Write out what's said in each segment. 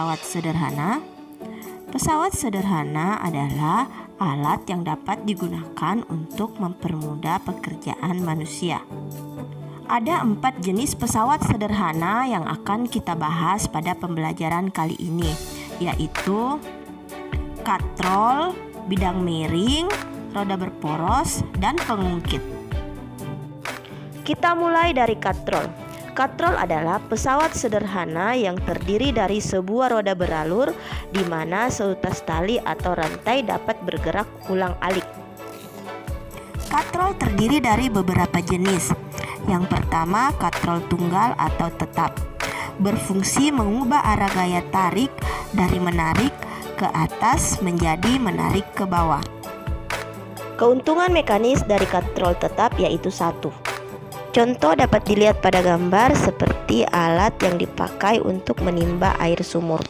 pesawat sederhana? Pesawat sederhana adalah alat yang dapat digunakan untuk mempermudah pekerjaan manusia. Ada 4 jenis pesawat sederhana yang akan kita bahas pada pembelajaran kali ini, yaitu katrol, bidang miring, roda berporos, dan pengungkit. Kita mulai dari katrol. Katrol adalah pesawat sederhana yang terdiri dari sebuah roda beralur di mana seutas tali atau rantai dapat bergerak ulang-alik. Katrol terdiri dari beberapa jenis. Yang pertama, katrol tunggal atau tetap. Berfungsi mengubah arah gaya tarik dari menarik ke atas menjadi menarik ke bawah. Keuntungan mekanis dari katrol tetap yaitu 1. Contoh dapat dilihat pada gambar seperti alat yang dipakai untuk menimba air sumur.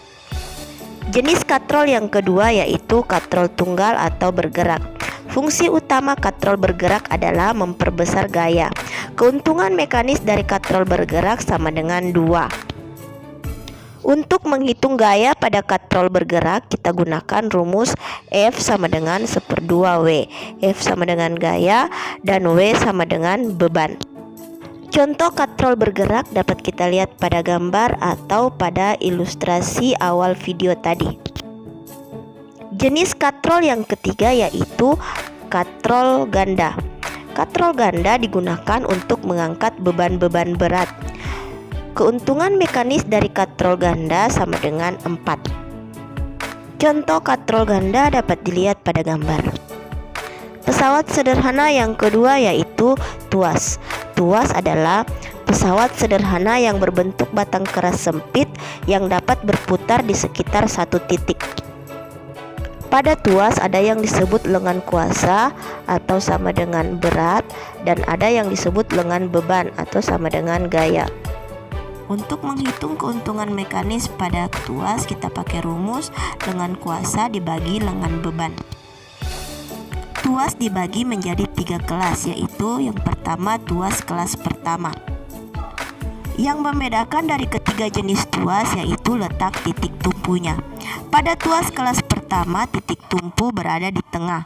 Jenis katrol yang kedua yaitu katrol tunggal atau bergerak. Fungsi utama katrol bergerak adalah memperbesar gaya. Keuntungan mekanis dari katrol bergerak sama dengan 2. Untuk menghitung gaya pada katrol bergerak, kita gunakan rumus F sama dengan 1/2W. F sama dengan gaya dan W sama dengan beban. Contoh katrol bergerak dapat kita lihat pada gambar atau pada ilustrasi awal video tadi. Jenis katrol yang ketiga yaitu katrol ganda. Katrol ganda digunakan untuk mengangkat beban-beban berat. Keuntungan mekanis dari katrol ganda sama dengan 4. Contoh katrol ganda dapat dilihat pada gambar. Pesawat sederhana yang kedua yaitu tuas. Tuas adalah pesawat sederhana yang berbentuk batang keras sempit yang dapat berputar di sekitar satu titik. Pada tuas ada yang disebut lengan kuasa atau sama dengan berat, dan ada yang disebut lengan beban atau sama dengan gaya. Untuk menghitung keuntungan mekanis pada tuas, kita pakai rumus lengan kuasa dibagi lengan beban. Tuas dibagi menjadi 3 kelas, yaitu yang pertama tuas kelas pertama. Yang membedakan dari ketiga jenis tuas yaitu letak titik tumpunya. Pada tuas kelas pertama, titik tumpu berada di tengah.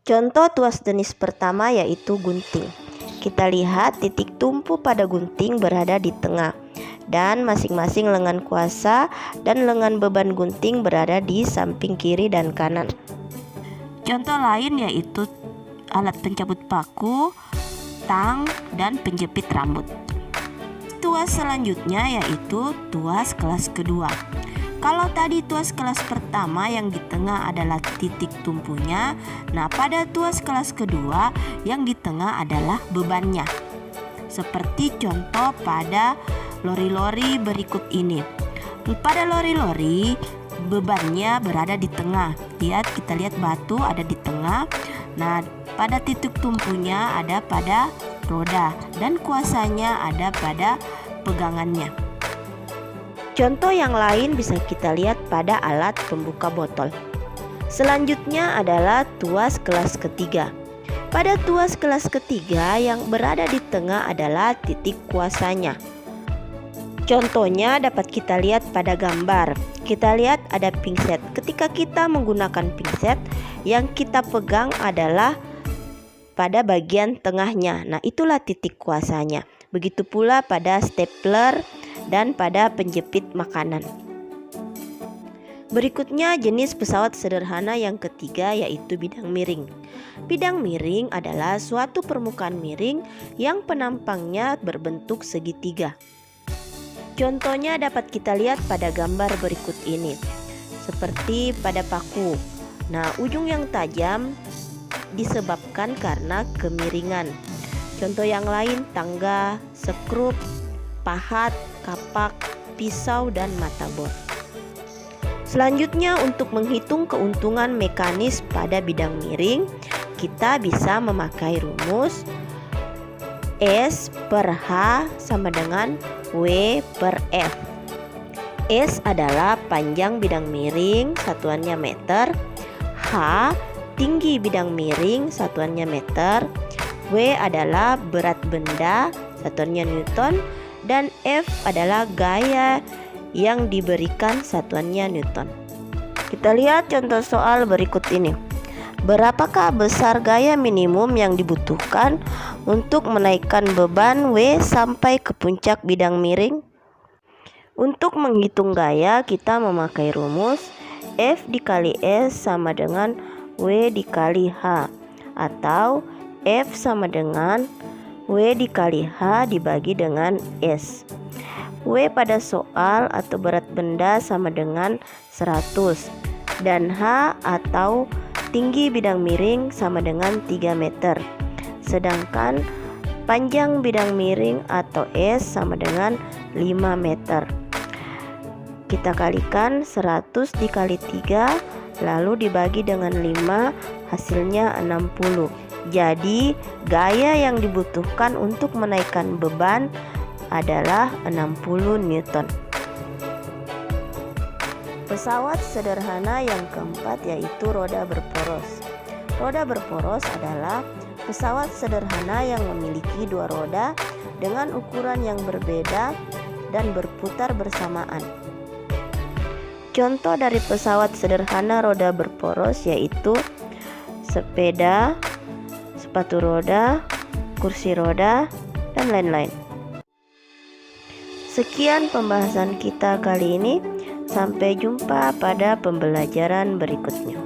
Contoh tuas jenis pertama yaitu gunting. Kita lihat titik tumpu pada gunting berada di tengah, dan masing-masing lengan kuasa dan lengan beban gunting berada di samping kiri dan kanan. Contoh lain yaitu alat pencabut paku, tang, dan penjepit rambut. Tuas selanjutnya yaitu tuas kelas kedua. Kalau tadi tuas kelas pertama yang di tengah adalah titik tumpunya, nah pada tuas kelas kedua yang di tengah adalah bebannya. Seperti contoh pada lori-lori berikut ini. Pada lori-lori bebannya berada di tengah. Kita lihat batu ada di tengah. Nah, pada titik tumpunya ada pada roda dan kuasanya ada pada pegangannya. Contoh yang lain bisa kita lihat pada alat pembuka botol. Selanjutnya adalah tuas kelas ketiga. Pada tuas kelas ketiga yang berada di tengah adalah titik kuasanya. Contohnya dapat kita lihat pada gambar. Kita lihat ada pingset. Ketika kita menggunakan pingset, yang kita pegang adalah pada bagian tengahnya. Nah, itulah titik kuasanya. Begitu pula pada stapler dan pada penjepit makanan. Berikutnya jenis pesawat sederhana yang ketiga yaitu bidang miring. Bidang miring adalah suatu permukaan miring yang penampangnya berbentuk segitiga. Contohnya dapat kita lihat pada gambar berikut ini. Seperti pada paku. Nah, ujung yang tajam disebabkan karena kemiringan. Contoh yang lain tangga, sekrup, pahat, kapak, pisau, dan mata bor. Selanjutnya untuk menghitung keuntungan mekanis pada bidang miring, kita bisa memakai rumus S per H sama dengan W per F. S adalah panjang bidang miring, satuannya meter. H tinggi bidang miring, satuannya meter. W adalah berat benda, satuannya Newton. Dan F adalah gaya yang diberikan satuannya Newton. Kita lihat contoh soal berikut ini. Berapakah besar gaya minimum yang dibutuhkan untuk menaikkan beban W sampai ke puncak bidang miring? Untuk menghitung gaya, kita memakai rumus F dikali S sama dengan W dikali H, atau F sama dengan W dikali H dibagi dengan S. W pada soal atau berat benda sama dengan 100, dan H atau tinggi bidang miring sama dengan 3 meter. Sedangkan panjang bidang miring atau S sama dengan 5 meter. Kita kalikan 100 dikali 3 lalu dibagi dengan 5, hasilnya 60. Jadi gaya yang dibutuhkan untuk menaikkan beban adalah 60 Newton. Pesawat sederhana yang keempat yaitu roda berporos. Roda berporos adalah pesawat sederhana yang memiliki dua roda dengan ukuran yang berbeda dan berputar bersamaan. Contoh dari pesawat sederhana roda berporos yaitu sepeda, sepatu roda, kursi roda, dan lain-lain. Sekian pembahasan kita kali ini. Sampai jumpa pada pembelajaran berikutnya.